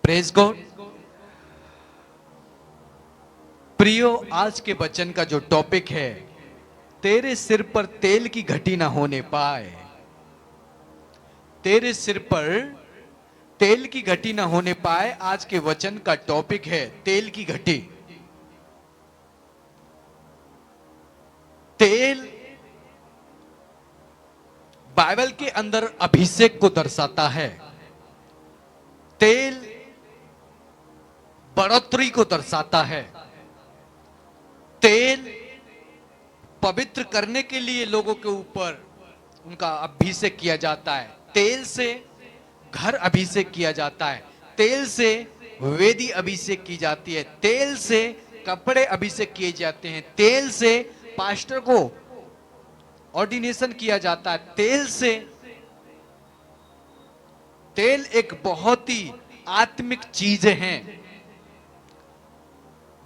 Praise God. प्रियो, आज के वचन का जो टॉपिक है, तेरे सिर पर तेल की घटी ना होने पाए। तेरे सिर पर तेल की घटी ना होने पाए, आज के वचन का टॉपिक है तेल की घटी। तेल बाइबल के अंदर अभिषेक को दर्शाता है। तेल बढ़ोतरी को दर्शाता है। तेल पवित्र करने के लिए लोगों के ऊपर उनका अभिषेक किया जाता है। तेल से घर अभिषेक किया जाता है। तेल से वेदी अभिषेक की जाती है। तेल से कपड़े अभिषेक किए जाते हैं। तेल से पास्टर को ऑर्डिनेशन किया जाता है। तेल एक बहुत ही आत्मिक चीज है।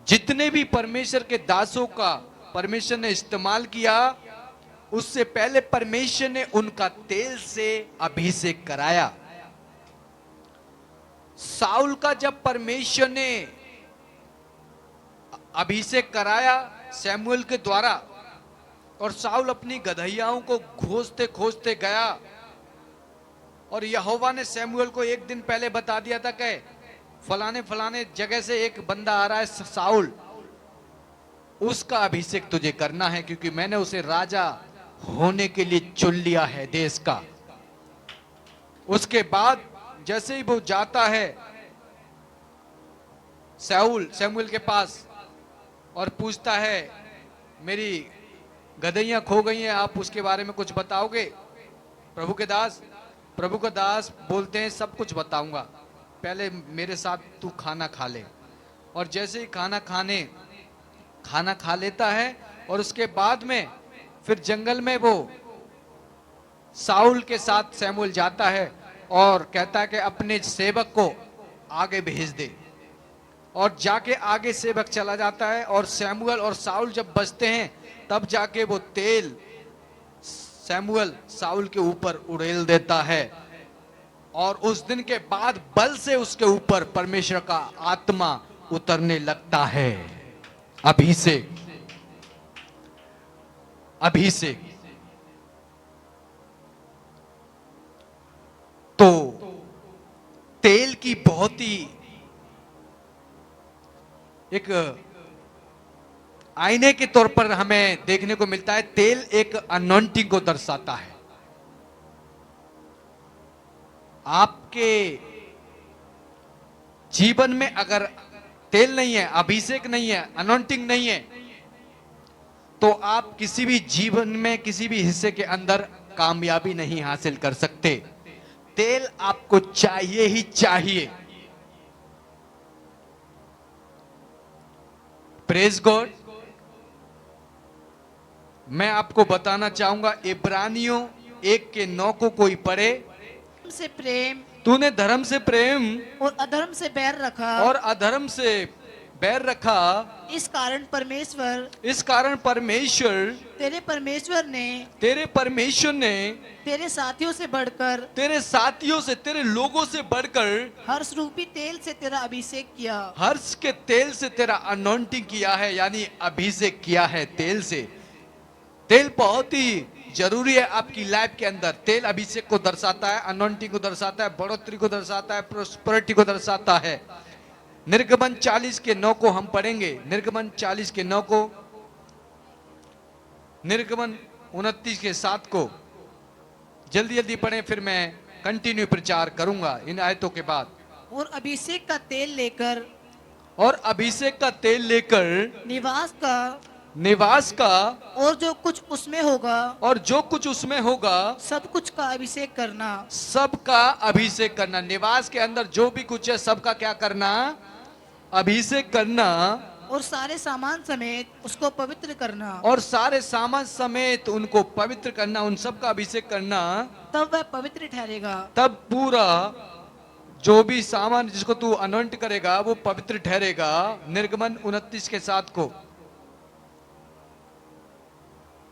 जितने भी परमेश्वर के दासों का परमेश्वर ने इस्तेमाल किया, उससे पहले परमेश्वर ने उनका तेल से अभिषेक कराया। साउल का जब परमेश्वर ने अभिषेक कराया सैमुएल के द्वारा, और साउल अपनी गदहियाओं को खोजते खोजते गया, और यहोवा ने सैमुएल को एक दिन पहले बता दिया था कि फलाने फलाने जगह से एक बंदा आ रहा है साउल, उसका अभिषेक तुझे करना है, क्योंकि मैंने उसे राजा होने के लिए चुन लिया है देश का। उसके बाद जैसे ही वो जाता है सैमुएल के पास और पूछता है, मेरी गदहियां खो गई हैं, आप उसके बारे में कुछ बताओगे? प्रभु का दास बोलते हैं, सब कुछ बताऊंगा, पहले मेरे साथ तू खाना खा ले। और जैसे ही खाना खा लेता है, और उसके बाद में फिर जंगल में वो साउल के साथ सैमुएल जाता है और कहता है कि अपने सेवक को आगे भेज दे। और जाके आगे सेवक चला जाता है, और सैमुएल और साउल जब बचते हैं, तब जाके वो तेल सैमुएल साउल के ऊपर उड़ेल देता है। और उस दिन के बाद बल से उसके ऊपर परमेश्वर का आत्मा उतरने लगता है। अभिषेक तो तेल की बहुत ही एक आईने के तौर पर हमें देखने को मिलता है। तेल एक अनॉइंटिंग को दर्शाता है। आपके जीवन में अगर तेल नहीं है, अभिषेक नहीं है, अनॉइंटिंग नहीं है, तो आप किसी भी जीवन में किसी भी हिस्से के अंदर कामयाबी नहीं हासिल कर सकते। तेल आपको चाहिए ही चाहिए। Praise God. मैं आपको बताना चाहूंगा, इब्रानियों 1:9 को कोई पढ़े। से प्रेम तूने धर्म से प्रेम और अधर्म से बैर रखा, इस कारण परमेश्वर तेरे परमेश्वर ने तेरे साथियों से बढ़कर, तेरे लोगों से बढ़कर हर्ष रूपी तेल से तेरा अभिषेक किया। हर्ष के तेल से तेरा अनॉइंटिंग किया है, यानी अभिषेक किया है तेल से। तेल बहुत ही जरूरी है आपकी लाइफ के अंदर। तेल अभिषेक को दर्शाता है, अनॉइंटिंग को दर्शाता है, बढ़ोतरी को दर्शाता है, प्रोस्पेरिटी को दर्शाता है। निर्गमन 40:9 को हम पढ़ेंगे। निर्गमन 40:9 को, निर्गमन 29:7 को जल्दी जल्दी पढ़ें, फिर मैं कंटिन्यू प्रचार करूंगा इन आयतों के बाद। और अभिषेक का तेल लेकर निवास का और जो कुछ उसमें होगा सब कुछ का अभिषेक करना। निवास के अंदर जो भी कुछ है सबका क्या करना? अभिषेक करना। और सारे सामान समेत उसको पवित्र करना। और सारे सामान समेत उनको पवित्र करना, उन सब का अभिषेक करना। तब वह पवित्र ठहरेगा। तब पूरा जो भी सामान जिसको तू अनॉइंट करेगा वो पवित्र ठहरेगा। निर्गमन 29:7 को।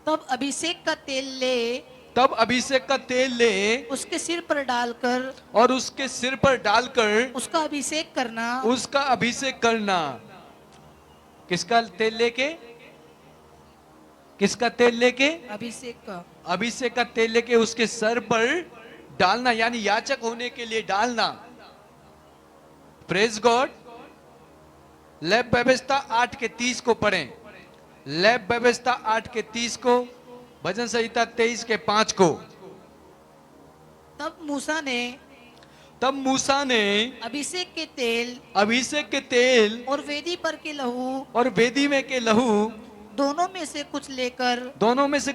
तब अभिषेक का तेल ले तब अभिषेक का तेल ले, उसके सिर पर डालकर और उसके सिर पर डालकर उसका अभिषेक करना। उसका अभिषेक करना। किसका तेल लेके? किसका तेल लेके? अभिषेक का। अभिषेक का तेल लेके उसके सर पर डालना, यानी याचक होने के लिए डालना। Praise God. लैब व्यवस्था 8:30 को पढ़ें। लैब व्यवस्था 8:30 को, भजन संहिता 23:5 को। तब मूसा ने अभिषेक के तेल और वेदी पर के लहू दोनों में से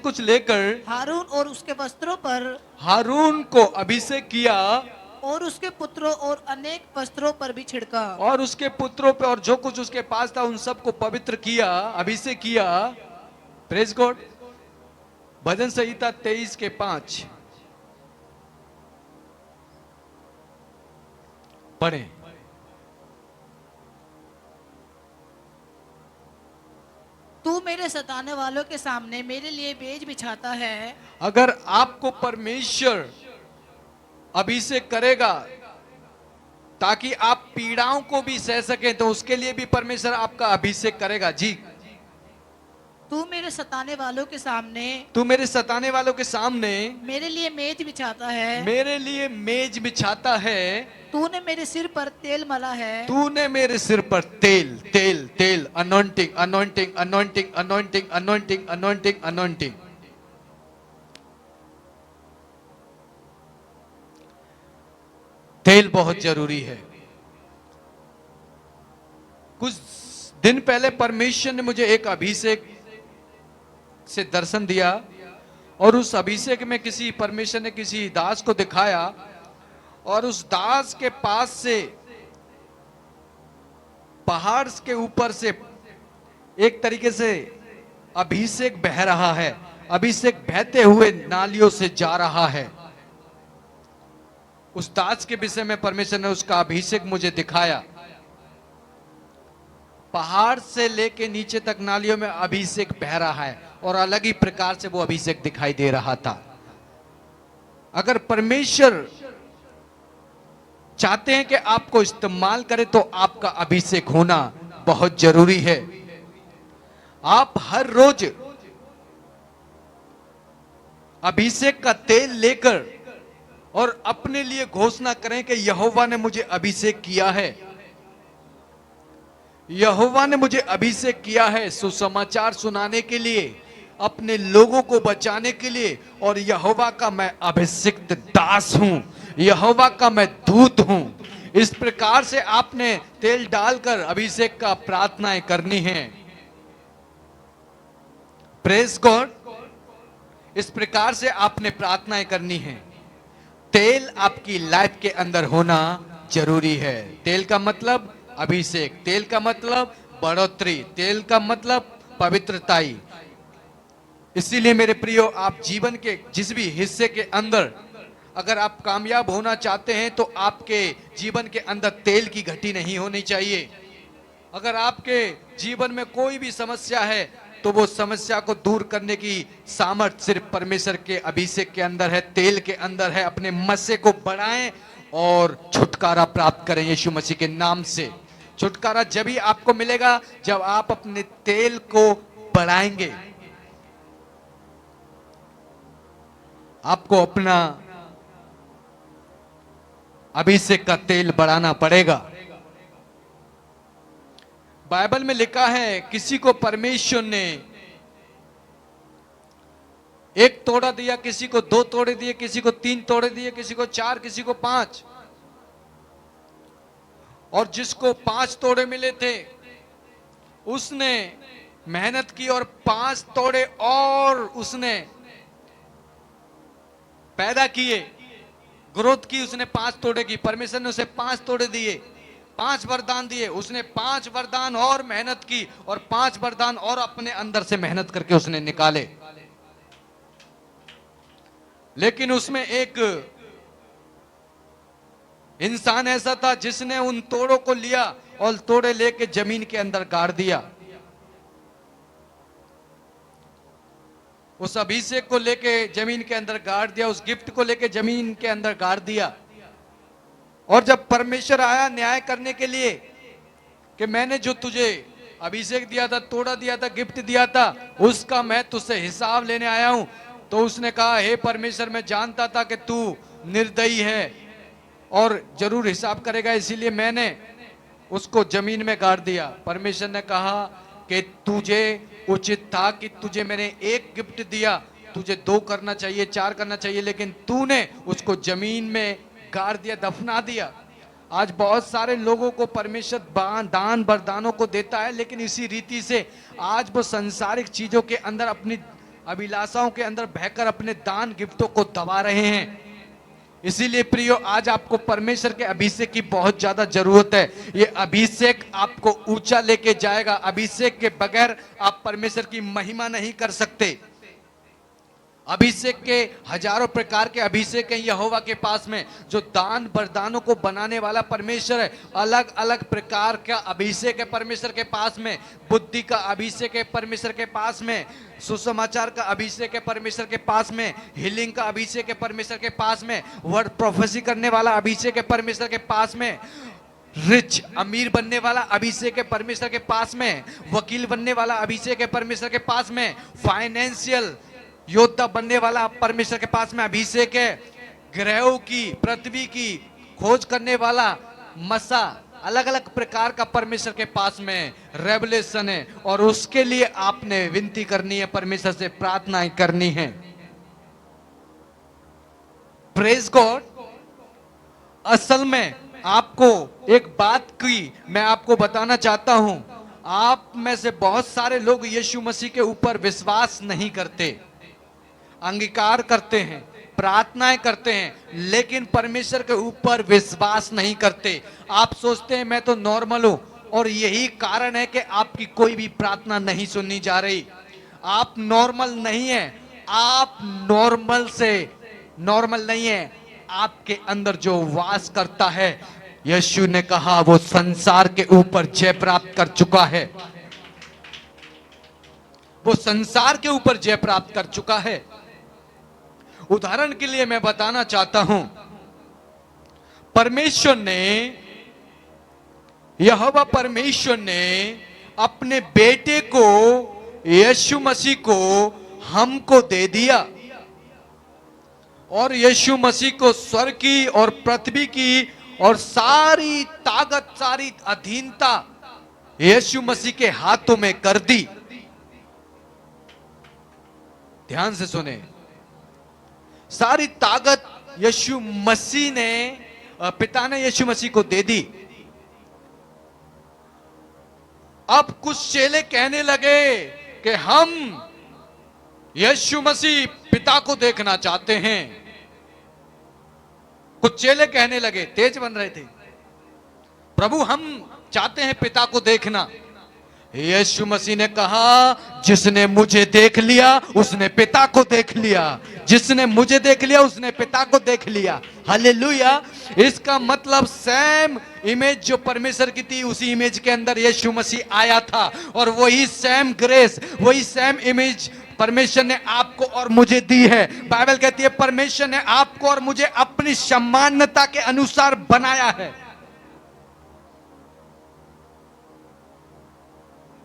कुछ लेकर हारून और उसके वस्त्रों पर हारून को अभिषेक किया, और उसके पुत्रों और अनेक वस्त्रों पर भी छिड़का। और उसके पुत्रों पे और जो कुछ उसके पास था उन सबको पवित्र किया, अभिषेक किया। Praise God. भजन संहिता 23:5 पढ़ें। तू मेरे सताने वालों के सामने मेरे लिए मेज बिछाता है। अगर आपको परमेश्वर अभिषेक करेगा ताकि आप पीड़ाओं को भी सह सकें, तो उसके लिए भी परमेश्वर आपका अभिषेक करेगा। जी। तू मेरे सताने वालों के सामने मेरे लिए मेज बिछाता है। तूने मेरे सिर पर तेल मला है। तूने मेरे सिर पर तेल तेल तेल, anointing anointing anointing anointing anointing anointing anointing. तेल बहुत जरूरी है। कुछ दिन पहले परमेश्वर ने मुझे एक अभिषेक से दर्शन दिया, और उस अभिषेक में परमेश्वर ने किसी दास को दिखाया, और उस दास के पास से पहाड़ के ऊपर से एक तरीके से अभिषेक बह रहा है। अभिषेक बहते हुए नालियों से जा रहा है। उस दास के विषय में परमेश्वर ने उसका अभिषेक मुझे दिखाया। पहाड़ से लेके नीचे तक नालियों में अभिषेक बह रहा है, और अलग ही प्रकार से वो अभिषेक दिखाई दे रहा था। अगर परमेश्वर चाहते हैं कि आपको इस्तेमाल करें, तो आपका अभिषेक होना बहुत जरूरी है। आप हर रोज अभिषेक का तेल लेकर और अपने लिए घोषणा करें कि यहोवा ने मुझे अभिषेक किया है। यहोवा ने मुझे अभिषेक किया है सुसमाचार सुनाने के लिए, अपने लोगों को बचाने के लिए, और यहोवा का मैं अभिषिक्त दास हूं, यहोवा का मैं दूत हूं। इस प्रकार से आपने तेल डालकर अभिषेक का प्रार्थनाएं करनी है। Praise God. इस प्रकार से आपने प्रार्थनाएं करनी है। तेल आपकी लाइफ के अंदर होना जरूरी है। तेल का मतलब अभिषेक, तेल का मतलब बढ़ोतरी, तेल का मतलब पवित्रताई। इसीलिए मेरे प्रियो, आप जीवन के जिस भी हिस्से के अंदर अगर आप कामयाब होना चाहते हैं, तो आपके जीवन के अंदर तेल की घटी नहीं होनी चाहिए। अगर आपके जीवन में कोई भी समस्या है, तो वो समस्या को दूर करने की सामर्थ्य सिर्फ परमेश्वर के अभिषेक के अंदर है, तेल के अंदर है। अपने मस्से को बढ़ाएं और छुटकारा प्राप्त करें यीशु मसीह के नाम से। छुटकारा जब ही आपको मिलेगा जब आप अपने तेल को बढ़ाएंगे। आपको अपना अभिषेक का तेल बढ़ाना पड़ेगा। बाइबल में लिखा है, किसी को परमेश्वर ने एक तोड़ा दिया, किसी को 2 तोड़े दिए, किसी को 3 तोड़े दिए, किसी को 4, किसी को 5। और जिसको 5 तोड़े मिले थे उसने मेहनत की और 5 तोड़े और उसने पैदा किए, ग्रोथ की। उसने 5 तोड़े की। परमेश्वर ने उसे 5 तोड़े दिए, 5 वरदान दिए। उसने 5 वरदान और मेहनत की, और 5 वरदान और अपने अंदर से मेहनत करके उसने निकाले। लेकिन उसमें एक इंसान ऐसा था जिसने उन तोड़ों को लिया और तोड़े लेके जमीन के अंदर गाड़ दिया। उस अभिषेक को लेके जमीन के अंदर गाड़ दिया, उस गिफ्ट को लेके जमीन के अंदर गाड़ दिया। और जब परमेश्वर आया न्याय करने के लिए कि मैंने जो तुझे अभिषेक दिया था, तोड़ा दिया था, गिफ्ट दिया था, उसका मैं तुझसे हिसाब लेने आया हूं, तो उसने कहा, हे परमेश्वर, मैं जानता था कि तू निर्दयी है और जरूर हिसाब करेगा, इसीलिए मैंने उसको जमीन में गाड़ दिया। परमेश्वर ने कहा कि तुझे उचित था कि तुझे मैंने एक गिफ्ट दिया, तुझे 2 करना चाहिए, 4 करना चाहिए, लेकिन तूने उसको जमीन में गाड़ दिया, दफना दिया। आज बहुत सारे लोगों को परमेश्वर दान वरदानों को देता है, लेकिन इसी रीति से आज वो संसारिक चीजों के अंदर, अपनी अभिलाषाओं के अंदर बहकर अपने दान गिफ्टों को दबा रहे हैं। इसीलिए प्रियो, आज आपको परमेश्वर के अभिषेक की बहुत ज्यादा जरूरत है। ये अभिषेक आपको ऊंचा लेके जाएगा। अभिषेक के बगैर आप परमेश्वर की महिमा नहीं कर सकते। अभिषेक के हजारों प्रकार के अभिषेक हैं यहोवा के पास में, जो दान वरदानों को बनाने वाला परमेश्वर है। अलग अलग प्रकार का अभिषेक है परमेश्वर के पास में। बुद्धि का अभिषेक है परमेश्वर के पास में, सुसमाचार का अभिषेक है परमेश्वर के पास में, हीलिंग का अभिषेक है परमेश्वर के पास में, वर्ड प्रोफेसी करने वाला अभिषेक है परमेश्वर के पास में, रिच अमीर बनने वाला अभिषेक है परमेश्वर के पास में, वकील बनने वाला अभिषेक है परमेश्वर के पास में, फाइनेंशियल योद्धा बनने वाला परमेश्वर के पास में अभिषेक है, ग्रहों की, पृथ्वी की खोज करने वाला मसा, अलग अलग प्रकार का परमेश्वर के पास में रेवलेशन है। और उसके लिए आपने विनती करनी है, परमेश्वर से प्रार्थनाएं करनी है। Praise God. असल में आपको एक बात की मैं आपको बताना चाहता हूं, आप में से बहुत सारे लोग यीशु मसीह के ऊपर विश्वास नहीं करते, अंगीकार करते हैं, प्रार्थनाएं करते हैं, लेकिन परमेश्वर के ऊपर विश्वास नहीं करते। आप सोचते हैं मैं तो नॉर्मल हूं, और यही कारण है कि आपकी कोई भी प्रार्थना नहीं सुननी जा रही। आप नॉर्मल नहीं है, आप नॉर्मल नहीं है। आपके अंदर जो वास करता है, यीशु ने कहा, वो संसार के ऊपर जय प्राप्त कर चुका है। वो संसार के ऊपर जय प्राप्त कर चुका है। उदाहरण के लिए मैं बताना चाहता हूं, यहोवा परमेश्वर ने अपने बेटे को, यीशु मसीह को हमको दे दिया, और यीशु मसीह को स्वर्ग की और पृथ्वी की और सारी ताकत, सारी अधीनता यीशु मसीह के हाथों में कर दी। ध्यान से सुने, सारी ताकत यीशु मसीह ने, पिता ने यीशु मसीह को दे दी। अब कुछ चेले कहने लगे कि हम यीशु मसीह पिता को देखना चाहते हैं। कुछ चेले कहने लगे, तेज बन रहे थे, प्रभु हम चाहते हैं पिता को देखना। यीशु मसीह ने कहा, जिसने मुझे देख लिया उसने पिता को देख लिया, जिसने मुझे देख लिया उसने पिता को देख लिया। हालेलुया। इसका मतलब सेम इमेज जो परमेश्वर की थी, उसी इमेज के अंदर यीशु मसीह आया था, और वही सेम ग्रेस, वही सेम इमेज परमेश्वर ने आपको और मुझे दी है। बाइबल कहती है परमेश्वर ने आपको और मुझे अपनी समानता के अनुसार बनाया है।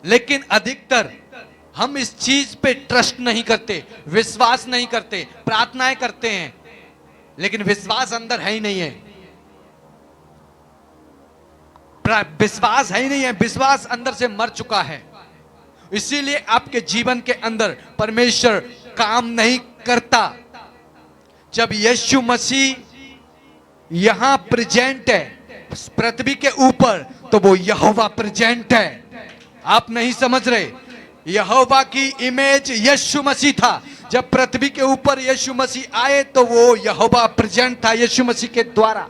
लेकिन अधिकतर हम इस चीज पे ट्रस्ट नहीं करते, विश्वास नहीं करते। प्रार्थनाएं करते हैं, लेकिन विश्वास अंदर है ही नहीं है। विश्वास है ही नहीं है, विश्वास अंदर से मर चुका है। इसीलिए आपके जीवन के अंदर परमेश्वर काम नहीं करता। जब यीशु मसीह यहां प्रेजेंट है पृथ्वी के ऊपर, तो वो यहोवा प्रेजेंट है। आप नहीं समझ रहे, यहोवा की इमेज यीशु मसीह था। जब पृथ्वी के ऊपर यीशु मसीह आए तो वो यहोवा प्रेजेंट था यीशु मसीह के द्वारा।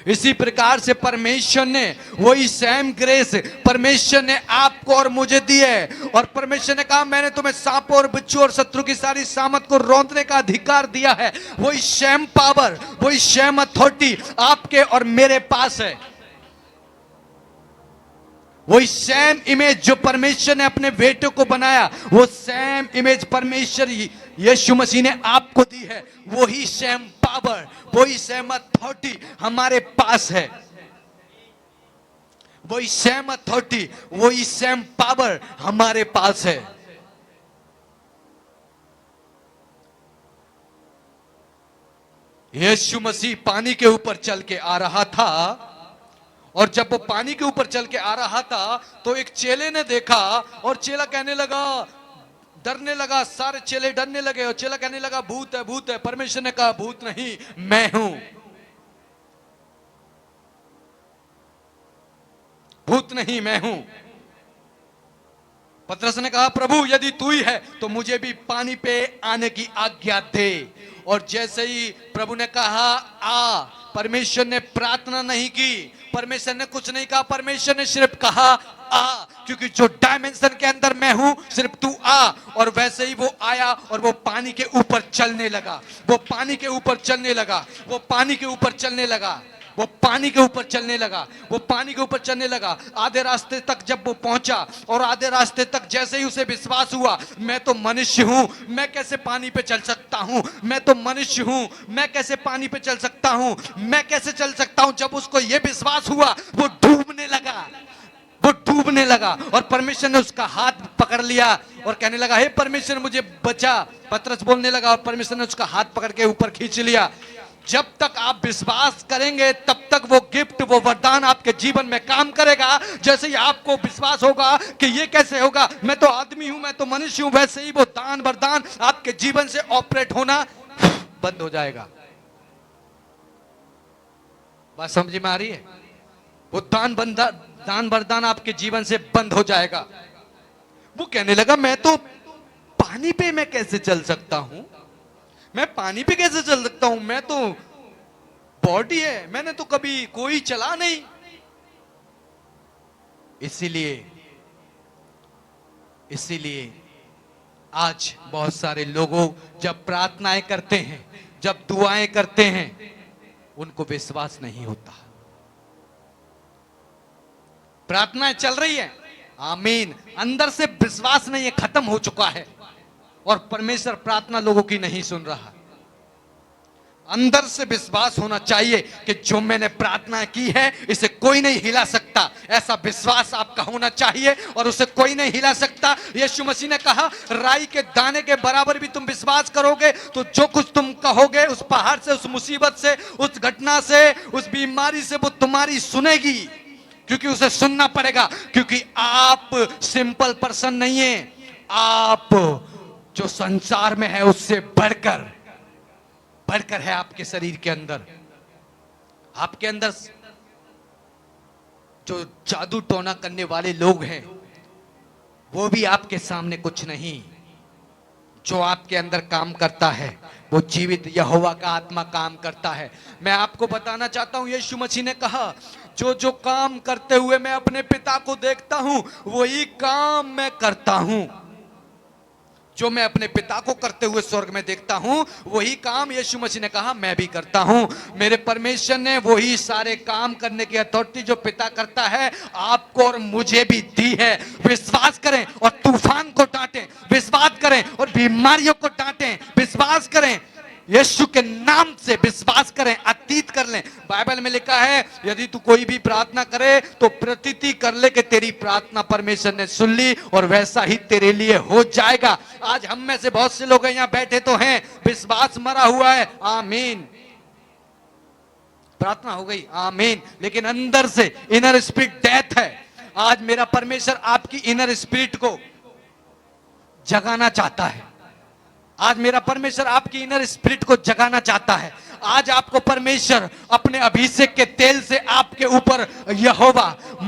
इसी प्रकार से परमेश्वर ने वही सेम ग्रेस परमेश्वर ने आपको और मुझे दी है। और परमेश्वर ने कहा, मैंने तुम्हें सांप और बिच्छू और शत्रु की सारी सामत को रौंदने का अधिकार दिया है। वही सेम पावर, वही सेम अथॉरिटी आपके और मेरे पास है। वही सेम इमेज जो परमेश्वर ने अपने बेटे को बनाया, वो सेम इमेज परमेश्वर यीशु मसीह ने आपको दी है। वही सेम पावर, वही सेम अथॉरिटी हमारे पास है। वही सेम अथॉरिटी, वही सेम पावर हमारे पास है। यीशु मसीह पानी के ऊपर चल के आ रहा था, और जब वो पानी के ऊपर चल के आ रहा था तो एक चेले ने देखा, और चेला कहने लगा, डरने लगा, सारे चेले डरने लगे, और चेला कहने लगा भूत है, भूत है। परमेश्वर ने कहा भूत नहीं, मैं हूं। भूत नहीं, मैं हूं। पतरस ने कहा प्रभु यदि तू ही है तो मुझे भी पानी पे आने की आज्ञा दे। और जैसे ही प्रभु ने कहा आ, परमेश्वर ने प्रार्थना नहीं की, परमेश्वर ने कुछ नहीं कहा, परमेश्वर ने सिर्फ कहा आ, क्योंकि जो डायमेंशन के अंदर मैं हूं सिर्फ तू आ। और वैसे ही वो आया और वो पानी के ऊपर चलने लगा, वो पानी के ऊपर चलने लगा, वो पानी के ऊपर चलने लगा, वो पानी के ऊपर चलने लगा, वो पानी के ऊपर चलने लगा। आधे रास्ते तक जब वो पहुंचा, और आधे रास्ते तक जैसे ही उसे विश्वास हुआ मैं तो मनुष्य हूं, मैं कैसे पानी पे चल सकता हूं, मैं तो मनुष्य हूं, मैं कैसे पानी पे चल सकता हूं, मैं कैसे चल सकता हूं, जब उसको ये विश्वास हुआ वो डूबने लगा, वो डूबने लगा। और परमेश्वर ने उसका हाथ पकड़ लिया और कहने लगा हे परमेश्वर मुझे बचा। पतरस बोलने लगा और परमेश्वर ने उसका हाथ पकड़ के ऊपर खींच लिया। जब तक आप विश्वास करेंगे तब तक वो गिफ्ट, वो वरदान आपके जीवन में काम करेगा। जैसे ही आपको विश्वास होगा कि ये कैसे होगा, मैं तो आदमी हूं, मैं तो मनुष्य हूं, वैसे ही वो दान वरदान आपके जीवन से ऑपरेट होना बंद हो जाएगा। बात समझ में आ रही है? वो दान वरदान आपके जीवन से बंद हो जाएगा। वो कहने लगा मैं तो पानी पे मैं कैसे चल सकता हूं, मैं पानी पे कैसे चल सकता हूं, मैं तो बॉडी है, मैंने तो कभी कोई चला नहीं। इसीलिए आज बहुत सारे लोगों जब प्रार्थनाएं करते हैं, जब दुआएं करते हैं, उनको विश्वास नहीं होता। प्रार्थनाएं चल रही है, आमीन, अंदर से विश्वास नहीं है, खत्म हो चुका है, और परमेश्वर प्रार्थना लोगों की नहीं सुन रहा। अंदर से विश्वास होना चाहिए कि जो मैंने प्रार्थना की है इसे कोई नहीं हिला सकता, ऐसा विश्वास आपका होना चाहिए, और उसे कोई नहीं हिला सकता। यीशु मसीह ने कहा राई के दाने के बराबर भी तुम विश्वास करोगे तो जो कुछ तुम कहोगे उस पहाड़ से, उस मुसीबत से, उस घटना से, उस बीमारी से, वो तुम्हारी सुनेगी, क्योंकि उसे सुनना पड़ेगा। क्योंकि आप सिंपल पर्सन नहीं है, आप जो संसार में है उससे बढ़कर है। आपके शरीर के अंदर, आपके अंदर जो जादू टोना करने वाले लोग हैं वो भी आपके सामने कुछ नहीं। जो आपके अंदर काम करता है वो जीवित यहोवा का आत्मा काम करता है। मैं आपको बताना चाहता हूं, यीशु मसीह ने कहा जो जो काम करते हुए मैं अपने पिता को देखता हूं वही काम मैं करता हूं। जो मैं अपने पिता को करते हुए स्वर्ग में देखता हूं वही काम यीशु मसीह ने कहा मैं भी करता हूं। मेरे परमेश्वर ने वही सारे काम करने की अथॉरिटी जो पिता करता है आपको और मुझे भी दी है। विश्वास करें और तूफान को डांटें, विश्वास करें और बीमारियों को डांटें, विश्वास करें, यीशु के नाम से विश्वास करें, अतीत कर लें। बाइबल में लिखा है यदि तू कोई भी प्रार्थना करे तो प्रतीति कर ले कि तेरी प्रार्थना परमेश्वर ने सुन ली, और वैसा ही तेरे लिए हो जाएगा। आज हम में से बहुत से लोग यहाँ बैठे तो हैं, विश्वास मरा हुआ है, आमीन, प्रार्थना हो गई, आमीन, लेकिन अंदर से इनर स्पिरिट डेथ है। आज मेरा परमेश्वर आपकी इनर स्पिरिट को जगाना चाहता है। आज मेरा परमेश्वर आपकी इनर स्पिरिट को जगाना चाहता है। आज आपको परमेश्वर अपने अभिषेक के तेल से आपके ऊपर यहोवा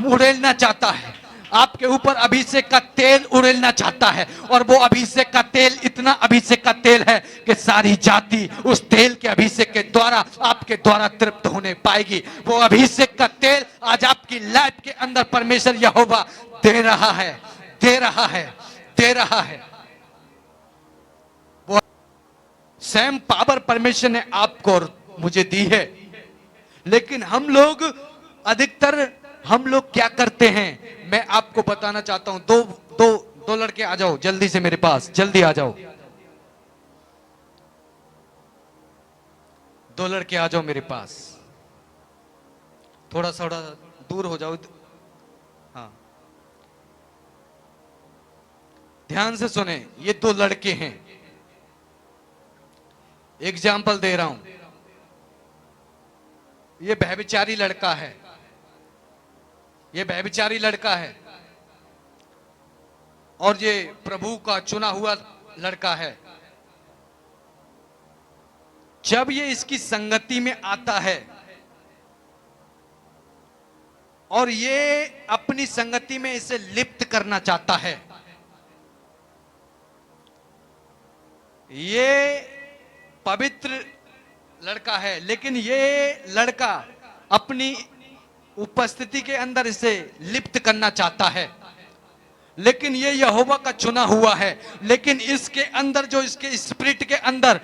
उड़ेलना चाहता है, आपके ऊपर अभिषेक का तेल उड़ेलना चाहता है। और वो अभिषेक का तेल इतना अभिषेक का तेल है कि सारी जाति उस तेल के अभिषेक के द्वारा आपके द्वारा तृप्त होने पाएगी। वो अभिषेक का तेल आज आपकी लाइफ के अंदर परमेश्वर यहोवा दे रहा है, दे रहा है, दे रहा है। सेम पावर परमेश्वर ने आपको और मुझे दी है, लेकिन हम लोग अधिकतर क्या करते हैं, मैं आपको बताना चाहता हूं। दो दो दो लड़के आ जाओ जल्दी से मेरे पास, जल्दी आ जाओ। दो लड़के आ जाओ मेरे पास, थोड़ा थोड़ा दूर हो जाओ। हाँ, ध्यान से सुने, ये दो लड़के हैं। एग्जाम्पल दे रहा हूं। ये व्यभिचारी लड़का है, ये व्यभिचारी लड़का है, और ये प्रभु का चुना हुआ लड़का है। जब ये इसकी संगति में आता है और ये अपनी संगति में इसे लिप्त करना चाहता है, ये पवित्र लड़का है, लेकिन ये लड़का अपनी उपस्थिति के अंदर इसे लिप्त करना चाहता है, लेकिन ये यहोवा का चुना हुआ है। लेकिन इसके अंदर, जो इसके स्पिरिट के अंदर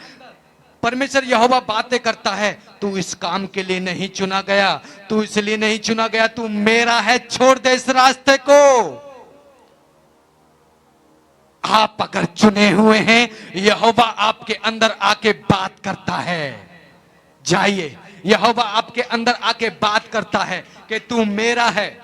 परमेश्वर यहोवा बातें करता है, तू इस काम के लिए नहीं चुना गया, तू इसलिए नहीं चुना गया, तू मेरा है, छोड़ दे इस रास्ते को। आप अगर चुने हुए हैं, यहोवा आपके अंदर आके बात करता है। जाइए, यहोवा आपके अंदर आके बात करता है कि तू मेरा है।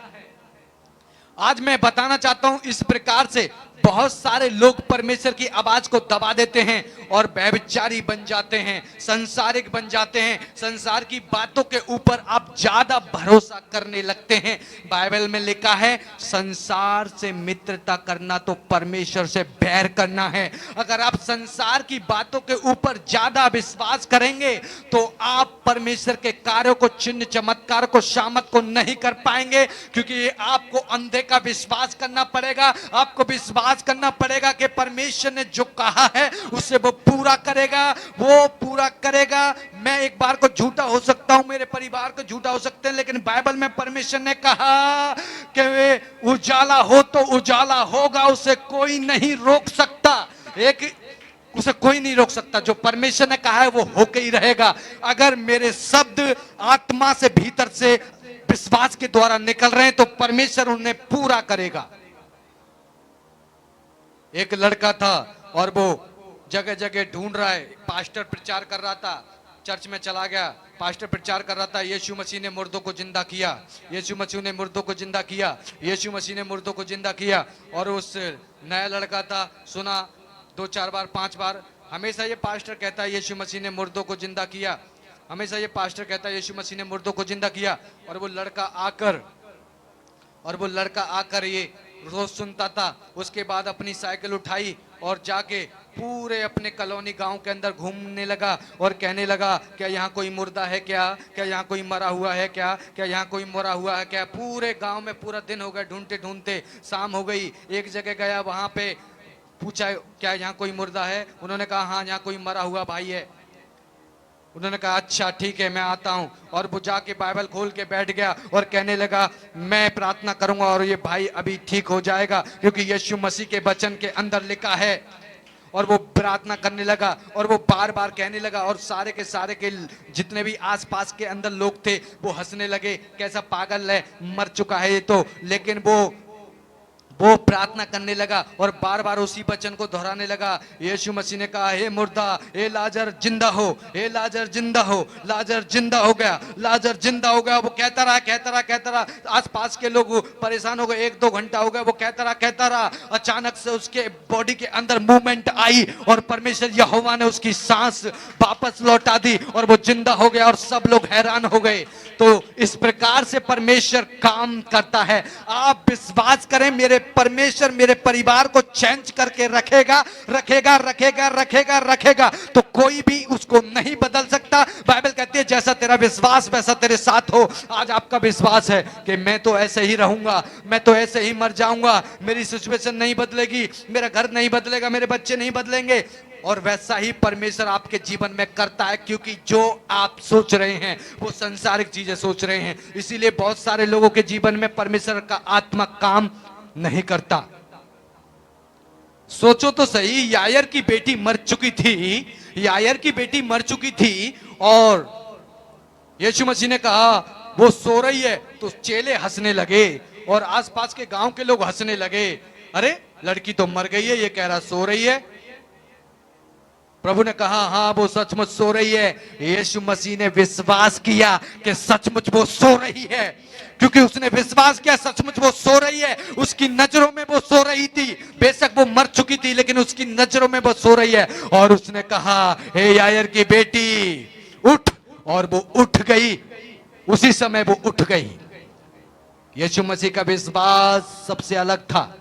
आज मैं बताना चाहता हूं, इस प्रकार से बहुत सारे लोग परमेश्वर की आवाज को दबा देते हैं और व्यभिचारी बन जाते हैं, संसारिक बन जाते हैं। संसार की बातों के ऊपर आप ज्यादा भरोसा करने लगते हैं। बाइबल में लिखा है, संसार से मित्रता करना तो परमेश्वर से बैर करना है। अगर आप संसार की बातों के ऊपर ज्यादा विश्वास करेंगे तो आप परमेश्वर के कार्यों को, चिन्ह चमत्कार को, शामत को नहीं कर पाएंगे, क्योंकि ये आपको अंधे का विश्वास करना पड़ेगा। आपको विश्वास करना पड़ेगा कि परमेश्वर ने जो कहा है उसे वो पूरा करेगा, वो पूरा करेगा। मैं एक बार को झूठा हो सकता हूं, मेरे परिवार को झूठा हो सकते हैं, लेकिन बाइबल में परमेश्वर ने कहा कि वे उजाला हो तो उजाला होगा, उसे कोई नहीं रोक सकता। उसे कोई नहीं रोक सकता। जो परमेश्वर ने कहा है वो होके ही रहेगा। अगर मेरे शब्द आत्मा से, भीतर से विश्वास के द्वारा निकल रहे हैं तो परमेश्वर उन्हें पूरा करेगा। एक लड़का था और वो जगह जगह ढूंढ रहा है। पास्टर प्रचार कर रहा था, चर्च में चला गया, पास्टर प्रचार कर रहा था, यीशु मसीह ने मुर्दों को जिंदा किया, यीशु मसीह ने मुर्दों को जिंदा किया, यीशु मसीह ने मुर्दों को जिंदा किया। और उस नया लड़का था, सुना 2-4 बार 5 बार, हमेशा ये पास्टर कहता है यीशु मसीह ने मुर्दों को जिंदा किया, हमेशा ये पास्टर कहता है यीशु मसीह ने मुर्दों को जिंदा किया। और वो लड़का आकर ये रोज सुनता था। उसके बाद अपनी साइकिल उठाई और जाके पूरे अपने कॉलोनी गांव के अंदर घूमने लगा और कहने लगा, क्या यहाँ कोई मुर्दा है क्या, क्या यहाँ कोई मरा हुआ है क्या, क्या यहाँ कोई मरा हुआ है क्या। पूरे गांव में पूरा दिन हो गया ढूंढते ढूंढते, शाम हो गई। एक जगह गया, वहां पे पूछा क्या यहाँ कोई मुर्दा है, उन्होंने कहा हाँ यहाँ कोई मरा हुआ भाई है। उन्होंने कहा अच्छा ठीक है मैं आता हूं। और वो जाके बाइबल खोल के बैठ गया और कहने लगा मैं प्रार्थना करूंगा और ये भाई अभी ठीक हो जाएगा, क्योंकि यीशु मसीह के वचन के अंदर लिखा है। और वो प्रार्थना करने लगा और वो बार बार कहने लगा, और सारे के जितने भी आसपास के अंदर लोग थे वो हंसने लगे, कैसा पागल है, मर चुका है ये तो। लेकिन वो प्रार्थना करने लगा और बार बार उसी वचन को दोहराने लगा। यीशु मसीह ने कहा हे मुर्दा, हे लाजर जिंदा हो, हे लाजर जिंदा हो। लाजर जिंदा हो गया, लाजर जिंदा हो गया। वो कहता रहा। आसपास के लोग परेशान हो गए। 1-2 घंटा हो गया, वो कहता रहा। अचानक से उसके बॉडी के अंदर मूवमेंट आई और परमेश्वर यहोवा ने उसकी सांस वापस लौटा दी और वो जिंदा हो गया और सब लोग हैरान हो गए। तो इस प्रकार से परमेश्वर काम करता है। आप विश्वास करें, मेरे परमेश्वर मेरे परिवार को चेंज करके रखेगा तो कोई भी उसको नहीं बदल सकता। बाइबल कहती है जैसा तेरा विश्वास वैसा तेरे साथ हो। आज आपका विश्वास है कि मैं तो ऐसे ही रहूंगा, मैं तो ऐसे ही मर जाऊंगा, मेरी सिचुएशन नहीं बदलेगी, मेरा घर नहीं बदलेगा, मेरे बच्चे नहीं बदलेंगे। और वैसा ही परमेश्वर आपके जीवन में करता है, क्योंकि जो आप सोच रहे हैं वो संसारिक चीजें सोच रहे हैं। इसीलिए बहुत सारे लोगों के जीवन में परमेश्वर का आत्मा काम नहीं करता। सोचो तो सही, यायर की बेटी मर चुकी थी और यीशु मसीह ने कहा वो सो रही है, तो चेले हंसने लगे और आसपास के गांव के लोग हंसने लगे, अरे लड़की तो मर गई है, ये कह रहा सो रही है। प्रभु ने कहा हाँ वो सचमुच सो रही है। यीशु मसीह ने विश्वास किया कि सचमुच वो सो रही है, क्योंकि उसने विश्वास किया सचमुच वो सो रही है। उसकी नजरों में वो सो रही थी, बेशक वो मर चुकी थी लेकिन उसकी नजरों में वो सो रही है। और उसने कहा हे यायर की बेटी उठ, और वो उठ गई, उसी समय वो उठ गई। यीशु मसीह का विश्वास सबसे अलग था,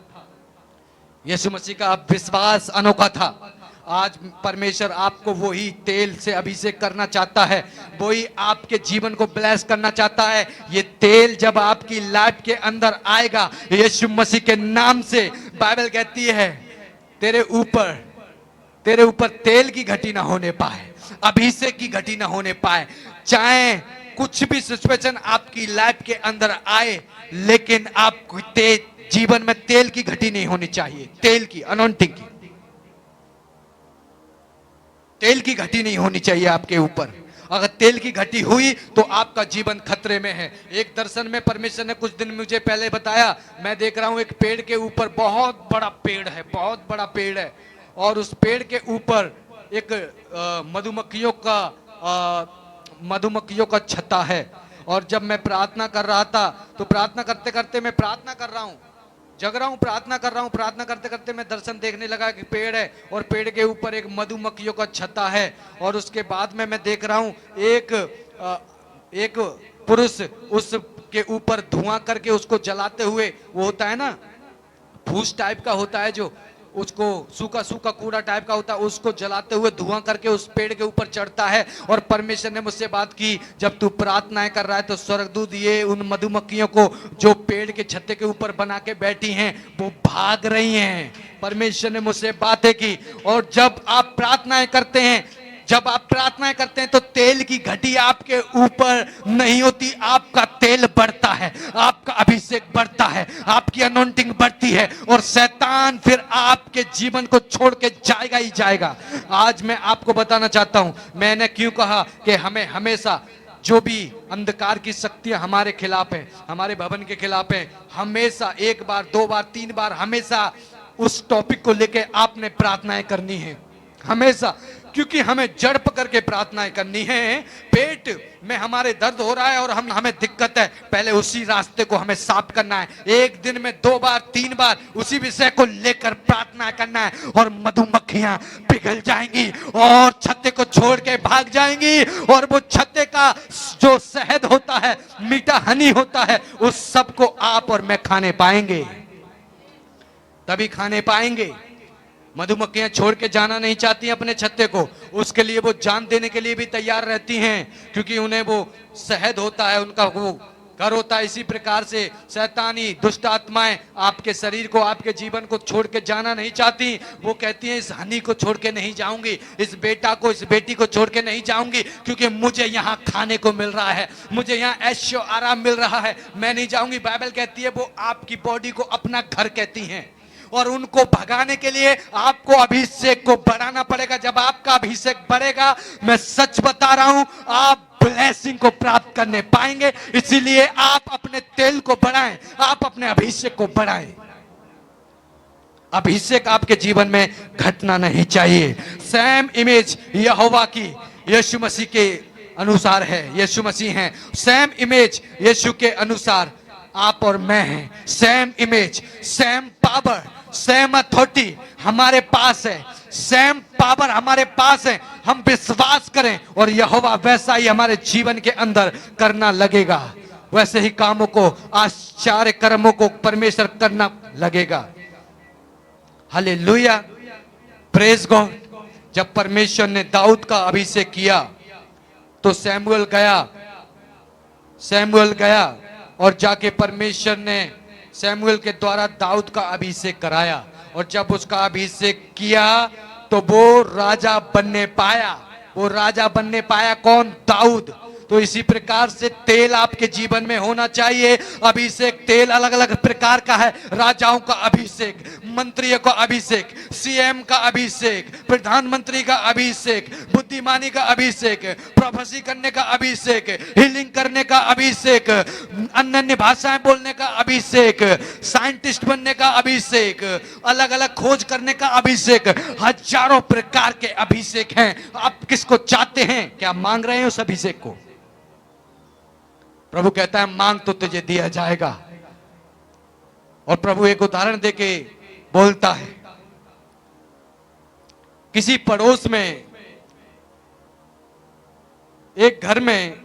यीशु मसीह का विश्वास अनोखा था। आज परमेश्वर आपको वही तेल से अभिषेक करना चाहता है, वही आपके जीवन को ब्लेस करना चाहता है। ये तेल जब आपकी लाइफ के अंदर आएगा यीशु मसीह के नाम से, बाइबल कहती है तेरे ऊपर तेल की घटी ना होने पाए, अभिषेक की घटी ना होने पाए। चाहे कुछ भी सिचुएशन आपकी लाइफ के अंदर आए, लेकिन आपको जीवन में तेल की घटी नहीं होनी चाहिए। तेल की अनॉइंटिंग की तेल की घटी नहीं होनी चाहिए आपके ऊपर। अगर तेल की घटी हुई तो आपका जीवन खतरे में है। एक दर्शन में परमेश्वर ने कुछ दिन मुझे पहले बताया, मैं देख रहा हूं एक पेड़ के ऊपर बहुत बड़ा पेड़ है, बहुत बड़ा पेड़ है, और उस पेड़ के ऊपर एक मधुमक्खियों का छत्ता है। और जब मैं प्रार्थना कर रहा था तो प्रार्थना करते करते मैं प्रार्थना कर रहा हूं, जग रहा हूं, प्रार्थना कर रहा हूं, प्रार्थना करते करते मैं दर्शन देखने लगा कि पेड़ है और पेड़ के ऊपर एक मधुमक्खियों का छत्ता है। और उसके बाद में मैं देख रहा हूं एक पुरुष उसके ऊपर धुआं करके उसको जलाते हुए, वो होता है ना फूस टाइप का होता है जो उसको सूखा सूखा कूड़ा टाइप का होता है, उसको जलाते हुए धुआं करके उस पेड़ के ऊपर चढ़ता है। और परमेश्वर ने मुझसे बात की, जब तू प्रार्थनाएं कर रहा है तो स्वर्गदूत ये उन मधुमक्खियों को जो पेड़ के छत्ते के ऊपर बना के बैठी हैं वो भाग रही हैं। परमेश्वर ने मुझसे बातें की। और जब आप प्रार्थनाएं करते हैं तो तेल की घटी आपके ऊपर नहीं होती, आपका तेल बढ़ता है, आपका अभिषेक बढ़ता है, आपकी अनॉइंटिंग बढ़ती है, और शैतान फिर आपके जीवन को छोड़ के जाएगा ही जाएगा। आज मैं आपको बताना चाहता हूं, मैंने क्यों कहा कि हमें हमेशा जो भी अंधकार की शक्तियां हमारे खिलाफ है, हमारे भवन के खिलाफ है, हमेशा एक बार, दो बार, तीन बार, हमेशा उस टॉपिक को लेके आपने प्रार्थनाएं करनी है, हमेशा। क्योंकि हमें जड़ पकड़ के प्रार्थनाएं करनी है। पेट में हमारे दर्द हो रहा है और हमें दिक्कत है, पहले उसी रास्ते को हमें साफ करना है। एक दिन में 2 बार 3 बार उसी विषय को लेकर प्रार्थना करना है, और मधुमक्खियां पिघल जाएंगी और छत्ते को छोड़ के भाग जाएंगी। और वो छत्ते का जो शहद होता है, मीठा हनी होता है, उस सब को आप और मैं खाने पाएंगे, तभी खाने पाएंगे। मधुमक्खियां छोड़ के जाना नहीं चाहती अपने छत्ते को, उसके लिए वो जान देने के लिए भी तैयार रहती हैं, क्योंकि उन्हें वो शहद होता है, उनका वो घर होता है। इसी प्रकार से शैतानी दुष्ट आत्माएं आपके शरीर को, आपके जीवन को छोड़ के जाना नहीं चाहती। वो कहती हैं इस हनी को छोड़ के नहीं जाऊंगी, इस बेटा को, इस बेटी को छोड़ के नहीं जाऊंगी, क्योंकि मुझे यहाँ खाने को मिल रहा है, मुझे यहाँ ऐशो आराम मिल रहा है, मैं नहीं जाऊंगी। बाइबल कहती है वो आपकी बॉडी को अपना घर कहती हैं, और उनको भगाने के लिए आपको अभिषेक को बढ़ाना पड़ेगा। जब आपका अभिषेक बढ़ेगा, मैं सच बता रहा हूं, आप ब्लेसिंग को प्राप्त करने पाएंगे। इसीलिए आप अपने तेल को बढ़ाएं, आप अपने अभिषेक को बढ़ाएं। अभिषेक आपके जीवन में घटना नहीं चाहिए। सेम इमेज यहोवा की यीशु मसीह के अनुसार है, यीशु मसीह हैं। सेम इमेज यीशु के अनुसार आप और मैं हैं। Same image, same power, same authority हमारे पास है, सेम पावर हमारे पास है। हम विश्वास करें और यहोवा वैसा ही हमारे जीवन के अंदर करना लगेगा, वैसे ही कामों को, आश्चर्य कर्मों को परमेश्वर करना लगेगा। Hallelujah, praise God. जब परमेश्वर ने दाऊद का अभिषेक किया तो सैमुएल गया और जाके परमेश्वर ने सैमुएल के द्वारा दाऊद का अभिषेक कराया। और जब उसका अभिषेक किया तो वो राजा बनने पाया। वो राजा बनने पाया कौन? दाऊद। तो इसी प्रकार से तेल आपके जीवन में होना चाहिए। अभिषेक तेल अलग अलग प्रकार का है। राजाओं का अभिषेक, मंत्रियों का अभिषेक, सीएम का अभिषेक, प्रधानमंत्री का अभिषेक, बुद्धिमानी का अभिषेक, प्रोफेसी करने का अभिषेक, हीलिंग करने का अभिषेक, अन्य अन्य भाषाएं बोलने का अभिषेक, साइंटिस्ट बनने का अभिषेक, अलग अलग खोज करने का अभिषेक, हजारों प्रकार के अभिषेक हैं। आप किसको चाहते हैं? क्या मांग रहे हैं उस अभिषेक को? प्रभु कहता है मांग तो तुझे दिया जाएगा। और प्रभु एक उदाहरण देके बोलता है, किसी पड़ोस में, एक घर में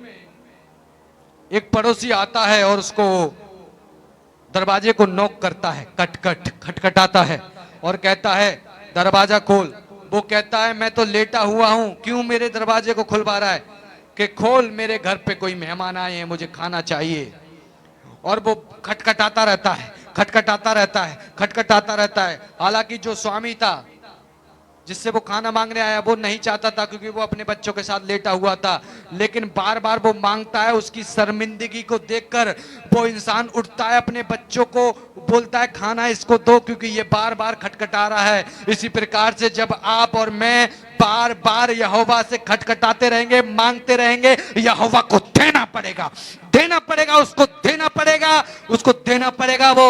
एक पड़ोसी आता है और उसको दरवाजे को नॉक करता है, खटखटाता है और कहता है दरवाजा खोल। वो कहता है मैं तो लेटा हुआ हूं, क्यों मेरे दरवाजे को खुलवा रहा है? कि खोल, मेरे घर पे कोई मेहमान आए हैं, मुझे खाना चाहिए। और वो खटखटाता रहता है, खटखटाता रहता है, खटखटाता रहता है। हालांकि जो स्वामी था जिससे वो खाना मांगने आया, वो नहीं चाहता था क्योंकि वो अपने बच्चों के साथ लेटा हुआ था, लेकिन बार बार वो मांगता है। उसकी शर्मिंदगी को देखकर वो इंसान उठता है, अपने बच्चों को बोलता है खाना इसको दो क्योंकि ये बार बार खटखटा रहा है। इसी प्रकार से जब आप और मैं बार बार यहोवा से खटखटाते रहेंगे, मांगते रहेंगे, यहोवा को देना पड़ेगा, देना पड़ेगा, उसको देना पड़ेगा, उसको देना पड़ेगा, वो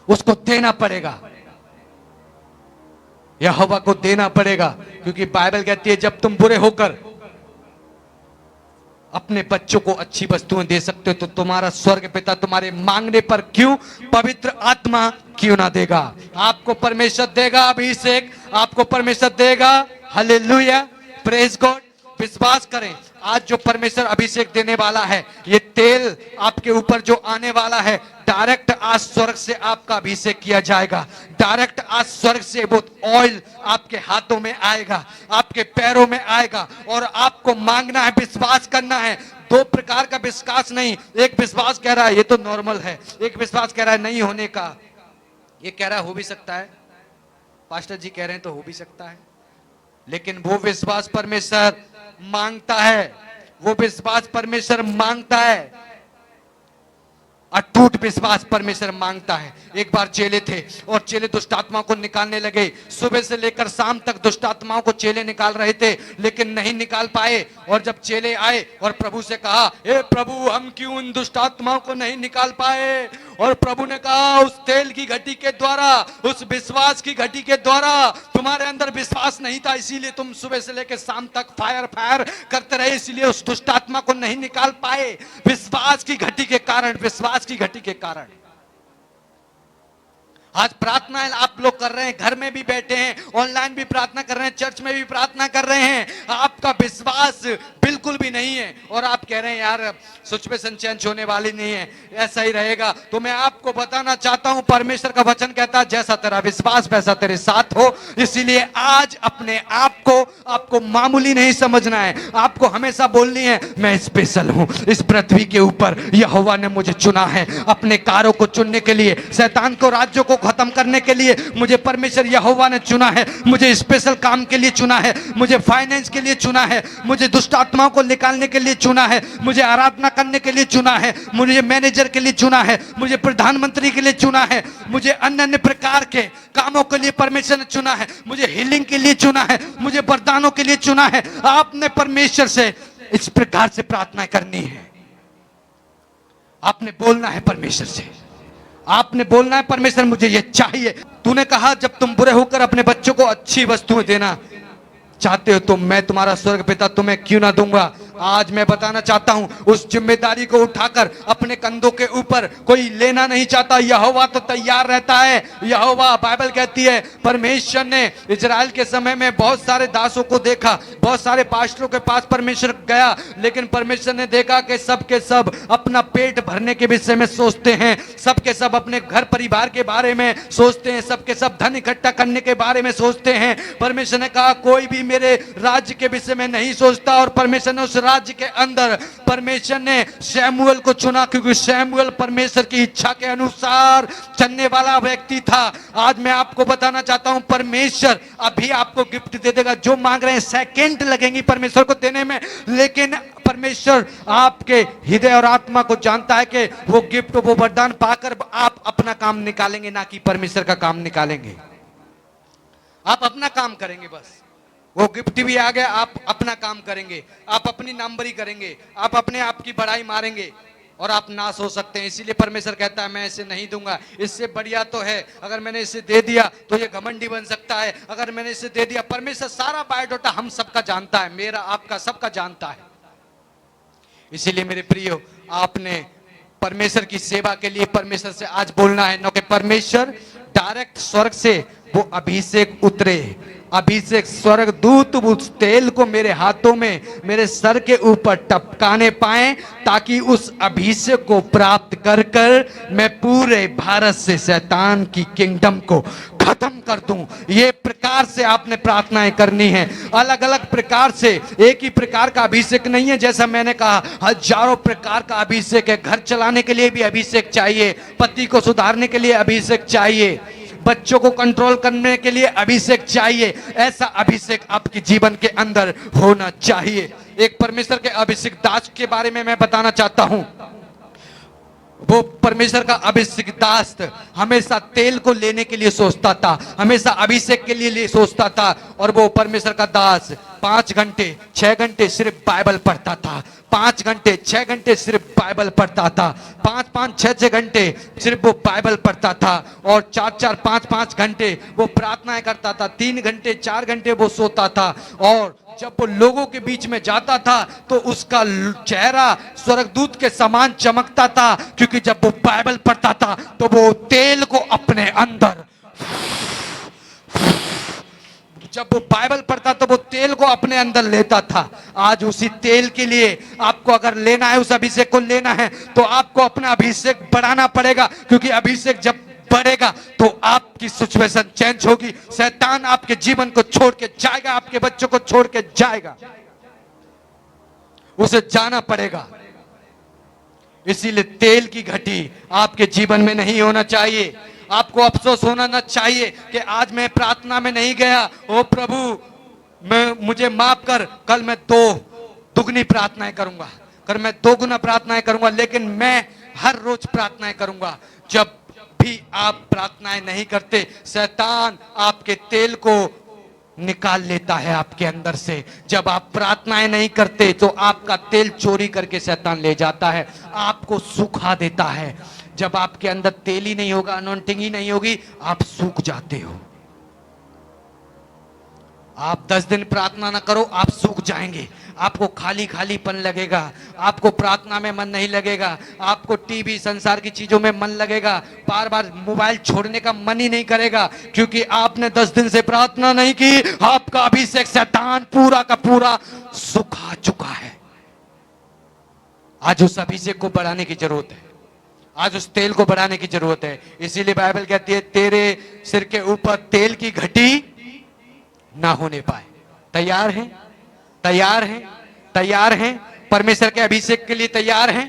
उसको देना पड़ेगा, यहोवा को देना पड़ेगा। क्योंकि बाइबल कहती है जब तुम बुरे होकर अपने बच्चों को अच्छी वस्तुएं दे सकते हो तो तुम्हारा स्वर्ग पिता तुम्हारे मांगने पर क्यों पवित्र आत्मा क्यों ना देगा? आपको परमेश्वर देगा अभिषेक, आपको परमेश्वर देगा। Hallelujah, praise God. विश्वास करें, आज जो परमेश्वर अभिषेक देने वाला है, ये तेल आपके ऊपर जो आने वाला है, डायरेक्ट आज स्वर्ग से आपका अभिषेक किया जाएगा। डायरेक्ट आज स्वर्ग से वो ऑयल आपके हाथों में आएगा, आपके पैरों में आएगा। और आपको मांगना है, विश्वास करना है। दो प्रकार का विश्वास नहीं, एक विश्वास कह रहा है ये तो नॉर्मल है, एक विश्वास कह रहा है नहीं होने का, ये कह रहा है हो भी सकता है, पास्टर जी कह रहे हैं तो हो भी सकता है। लेकिन वो विश्वास परमेश्वर मांगता है, वो विश्वास परमेश्वर मांगता है, अटूट विश्वास परमेश्वर मांगता है। एक बार चेले थे और चेले दुष्ट आत्माओं को निकालने लगे। सुबह से लेकर शाम तक दुष्ट आत्माओं को चेले निकाल रहे थे, लेकिन नहीं निकाल पाए। और जब चेले आए और प्रभु से कहा, हे प्रभु हम क्यों उन दुष्ट आत्माओं को नहीं निकाल पाए? और प्रभु ने कहा उस तेल की घटी के द्वारा, उस विश्वास की घटी के द्वारा, तुम्हारे अंदर विश्वास नहीं था, इसीलिए तुम सुबह से लेकर शाम तक फायर करते रहे, इसीलिए उस दुष्ट आत्मा को नहीं निकाल पाए। विश्वास की घटी के कारण, विश्वास की घटी के कारण। आज प्रार्थनाएं आप लोग कर रहे हैं, घर में भी बैठे हैं, ऑनलाइन भी प्रार्थना कर रहे हैं, चर्च में भी प्रार्थना कर रहे हैं, आपका विश्वास बिल्कुल भी नहीं है और आप कह रहे हैं यार सिचुएशन चेंज होने वाली नहीं है, ऐसा ही रहेगा। तो मैं आपको बताना चाहता हूं, परमेश्वर का वचन कहता है जैसा तेरा विश्वास वैसा तेरे साथ हो। इसीलिए आज अपने आप को आपको मामूली नहीं समझना है, आपको हमेशा बोलनी है मैं स्पेशल हूं। इस पृथ्वी के ऊपर यहोवा ने मुझे चुना है अपने कार्यों को चुनने के लिए, शैतान को राज्यों को खत्म करने के लिए मुझे परमेश्वर यहोवा ने चुना है। मुझे स्पेशल काम के लिए चुना है, मुझे फाइनेंस के लिए चुना है, मुझे दुष्ट आत्माओं को निकालने के लिए चुना है, मुझे आराधना करने के लिए चुना है, मुझे मैनेजर के लिए चुना है, मुझे प्रधानमंत्री के लिए चुना है, मुझे अन्य अन्य प्रकार के कामों के लिए परमेश्वर ने चुना है, मुझे हीलिंग के लिए चुना है, मुझे वरदानों के लिए चुना है। आपने परमेश्वर से इस प्रकार से प्रार्थना करनी है, आपने बोलना है परमेश्वर से, आपने बोलना है परमेश्वर मुझे ये चाहिए। तूने कहा जब तुम बुरे होकर अपने बच्चों को अच्छी वस्तुएं देना चाहते हो तो मैं तुम्हारा स्वर्ग पिता तुम्हें क्यों ना दूंगा। आज मैं बताना चाहता हूं, उस जिम्मेदारी को उठाकर अपने कंधों के ऊपर कोई लेना नहीं चाहता। यहोवा तो तैयार रहता है। यहोवा, बाइबल कहती है परमेश्वर ने इजराइल के समय में बहुत सारे दासों को देखा, बहुत सारे पास्टरों के पास परमेश्वर गया, लेकिन परमेश्वर ने देखा कि सब के सब अपना पेट भरने के विषय में सोचते हैं, सब के सब अपने घर परिवार के बारे में सोचते हैं, सब के सब धन इकट्ठा करने के बारे में सोचते हैं। परमेश्वर ने कहा कोई भी मेरे राज्य के विषय में नहीं सोचता। और परमेश्वर ने उस राज्य के अंदर परमेश्वर ने शमूएल को चुना, क्योंकि शमूएल परमेश्वर की इच्छा के अनुसार चलने वाला व्यक्ति था। आज मैं आपको बताना चाहता हूं, परमेश्वर अभी आपको गिफ्ट दे देगा। जो मांग रहे हैं सेकंड लगेंगी परमेश्वर को देने में, लेकिन परमेश्वर आपके हृदय और आत्मा को जानता है कि वो गिफ्ट, वो वरदान पाकर आप अपना काम निकालेंगे, ना कि परमेश्वर का काम निकालेंगे। आप अपना काम करेंगे, बस वो गिफ्ट भी आ गया, आप अपना काम करेंगे, आप अपनी नंबरी करेंगे, आप अपने आप की बड़ाई मारेंगे और आप नाश हो सकते हैं। इसीलिए परमेश्वर कहता है मैं इसे नहीं दूंगा, इससे बढ़िया तो है, अगर मैंने इसे दे दिया तो ये घमंडी बन सकता है, अगर मैंने इसे दे दिया। परमेश्वर सारा बायोडाटा हम सबका जानता है, मेरा आपका सबका जानता है। इसीलिए मेरे प्रियो, आपने परमेश्वर की सेवा के लिए परमेश्वर से आज बोलना है, न कि परमेश्वर डायरेक्ट स्वर्ग से वो अभिषेक उतरे, अभिषेक स्वर्ग दूत उस तेल को मेरे हाथों में मेरे सर के ऊपर टपकाने पाए, ताकि उस अभिषेक को प्राप्त कर कर मैं पूरे भारत से शैतान की किंगडम को खत्म कर दूं। ये प्रकार से आपने प्रार्थनाएं करनी है, अलग अलग प्रकार से, एक ही प्रकार का अभिषेक नहीं है। जैसा मैंने कहा, हजारों प्रकार का अभिषेक है। घर चलाने के लिए भी अभिषेक चाहिए, पति को सुधारने के लिए अभिषेक चाहिए, बच्चों को कंट्रोल करने के लिए अभिषेक चाहिए। ऐसा अभिषेक आपके जीवन के अंदर होना चाहिए। एक परमेश्वर के अभिषेक दास के बारे में मैं बताना चाहता हूं। वो परमेश्वर का अभिषेक दास हमेशा तेल को लेने के लिए सोचता था, हमेशा अभिषेक के लिए सोचता था, और वो परमेश्वर का दास 5 घंटे 6 घंटे सिर्फ बाइबल पढ़ता था, 5 घंटे 6 घंटे सिर्फ बाइबल पढ़ता था, 5-5 6-6 घंटे सिर्फ वो बाइबल पढ़ता था, और 4-4 5-5 घंटे वो प्रार्थनाएं करता था, 3 घंटे 4 घंटे वो सोता था। और जब वो लोगों के बीच में जाता था तो उसका चेहरा स्वर्गदूत के समान चमकता था, क्योंकि जब वो बाइबल पढ़ता था तो वो तेल को अपने अंदर, जब वो बाइबल पढ़ता तो वो तेल को अपने अंदर लेता था। आज उसी तेल के लिए आपको अगर लेना है, उस अभिषेक को लेना है, तो आपको अपना अभिषेक बढ़ाना पड़ेगा, क्योंकि अभिषेक जब बढ़ेगा तो आपकी सिचुएशन चेंज होगी। शैतान आपके जीवन को छोड़ के जाएगा, आपके बच्चों को छोड़ के जाएगा, उसे जाना पड़ेगा। इसीलिए तेल की घटी आपके जीवन में नहीं होना चाहिए। आपको अफसोस होना ना चाहिए कि आज मैं प्रार्थना में नहीं गया, ओ प्रभु मुझे माफ कर, कल मैं 2 दुगनी प्रार्थनाएं करूंगा, कल मैं 2 गुना प्रार्थनाएं करूंगा, लेकिन मैं हर रोज प्रार्थनाएं करूंगा। जब भी आप प्रार्थनाएं नहीं करते, शैतान आपके तेल को निकाल लेता है आपके अंदर से। जब आप प्रार्थनाएं नहीं करते तो आपका तेल चोरी करके शैतान ले जाता है, आपको सुखा देता है। जब आपके अंदर तेल ही नहीं होगा, अनॉइंटिंग ही नहीं होगी, आप सूख जाते हो। आप 10 दिन प्रार्थना ना करो, आप सूख जाएंगे, आपको खाली खालीपन लगेगा, आपको प्रार्थना में मन नहीं लगेगा, आपको टीवी संसार की चीजों में मन लगेगा, बार बार मोबाइल छोड़ने का मन ही नहीं करेगा, क्योंकि आपने 10 दिन से प्रार्थना नहीं की। आपका अभिषेक शैतान पूरा का पूरा सुखा चुका है। आज उस अभिषेक को बढ़ाने की जरूरत है, आज उस तेल को बढ़ाने की जरूरत है। इसीलिए बाइबल कहती है तेरे सिर के ऊपर तेल की घटी ना होने पाए। तैयार हैं? तैयार हैं? तैयार हैं? परमेश्वर के अभिषेक के लिए तैयार हैं?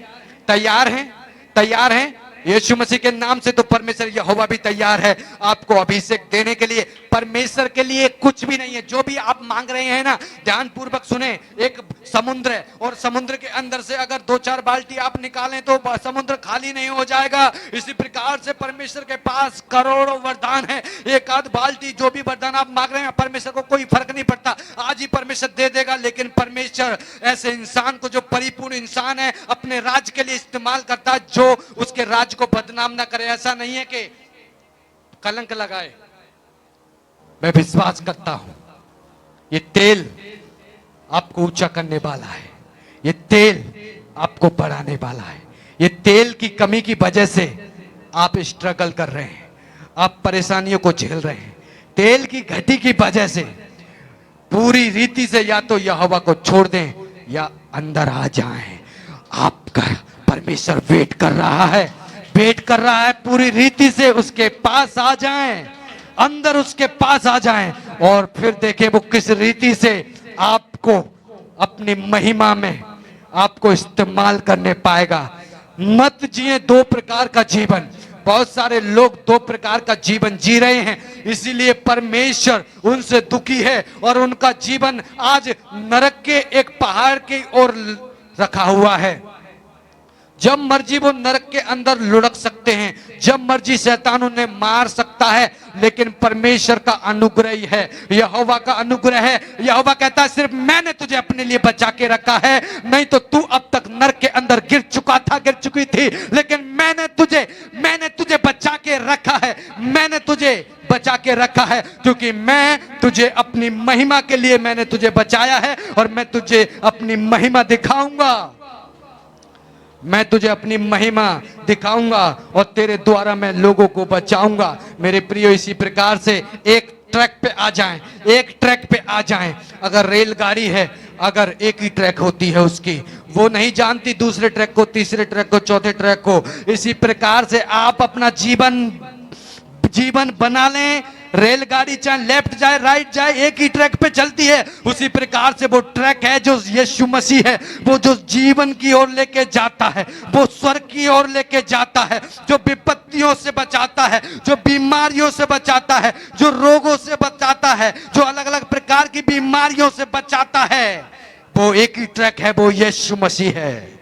तैयार हैं? तैयार हैं? यीशु मसीह के नाम से तो परमेश्वर यहोवा भी तैयार है आपको अभिषेक देने के लिए। परमेश्वर के लिए कुछ भी नहीं है। जो भी आप मांग रहे हैं ना, ध्यान पूर्वक सुने। एक समुद्र है और समुद्र के अंदर से अगर 2-4 बाल्टी आप निकालें तो समुद्र खाली नहीं हो जाएगा। इसी प्रकार से परमेश्वर के पास करोड़ों वरदान है। एक आध बाल्टी जो भी वरदान आप मांग रहे हैं, परमेश्वर को कोई फर्क नहीं पड़ता, आज ही परमेश्वर दे देगा। लेकिन परमेश्वर ऐसे इंसान को, जो परिपूर्ण इंसान है, अपने राज के लिए इस्तेमाल करता है, जो उसके राज को बदनाम ना करे। ऐसा नहीं है कि कलंक लगाए। मैं विश्वास करता हूं ये तेल आपको ऊंचा करने वाला है, ये तेल आपको बढ़ाने वाला है। ये तेल की कमी की वजह से आप स्ट्रगल कर रहे हैं, आप परेशानियों को झेल रहे हैं। तेल की घटी की वजह से पूरी रीति से या तो यहोवा को छोड़ दें या अंदर आ जाएं। आपका परमेश्वर वेट कर रहा है, वेट कर रहा है। पूरी रीति से उसके पास आ जाएं, अंदर उसके पास आ जाएं, और फिर देखें वो किस रीति से आपको अपनी महिमा में आपको इस्तेमाल करने पाएगा। मत जिए 2 प्रकार का जीवन। बहुत सारे लोग 2 प्रकार का जीवन जी रहे हैं, इसीलिए परमेश्वर उनसे दुखी है और उनका जीवन आज नरक के एक पहाड़ की ओर रखा हुआ है। जब मर्जी वो नरक के अंदर लुढ़क सकते हैं, जब मर्जी शैतान उन्हें मार सकता है, लेकिन परमेश्वर का अनुग्रह ही है, यहोवा का अनुग्रह है। यहोवा कहता है सिर्फ मैंने तुझे अपने लिए बचा के रखा है, नहीं तो तू अब तक नरक के अंदर गिर चुका था, गिर चुकी थी, लेकिन मैंने तुझे बचा के रखा है, मैंने तुझे बचा के रखा है, क्योंकि मैं तुझे अपनी महिमा के लिए मैंने तुझे बचाया है, और मैं तुझे अपनी महिमा दिखाऊंगा, मैं तुझे अपनी महिमा दिखाऊंगा, और तेरे द्वारा मैं लोगों को बचाऊंगा। मेरे प्रियो, इसी प्रकार से एक ट्रैक पे आ जाएं, एक ट्रैक पे आ जाएं। अगर रेलगाड़ी है, अगर एक ही ट्रैक होती है उसकी, वो नहीं जानती दूसरे ट्रैक को, तीसरे ट्रैक को, चौथे ट्रैक को। इसी प्रकार से आप अपना जीवन बना लें। रेलगाड़ी चाहे लेफ्ट जाए राइट जाए, एक ही ट्रैक पे चलती है। उसी प्रकार से वो ट्रैक है जो यीशु मसीह है, वो जो जीवन की ओर लेके जाता है, वो स्वर्ग की ओर लेके जाता है, जो विपत्तियों से बचाता है, जो बीमारियों से बचाता है, जो रोगों से बचाता है, जो अलग अलग प्रकार की बीमारियों से बचाता है। वो एक ही ट्रैक है, वो यीशु मसीह है,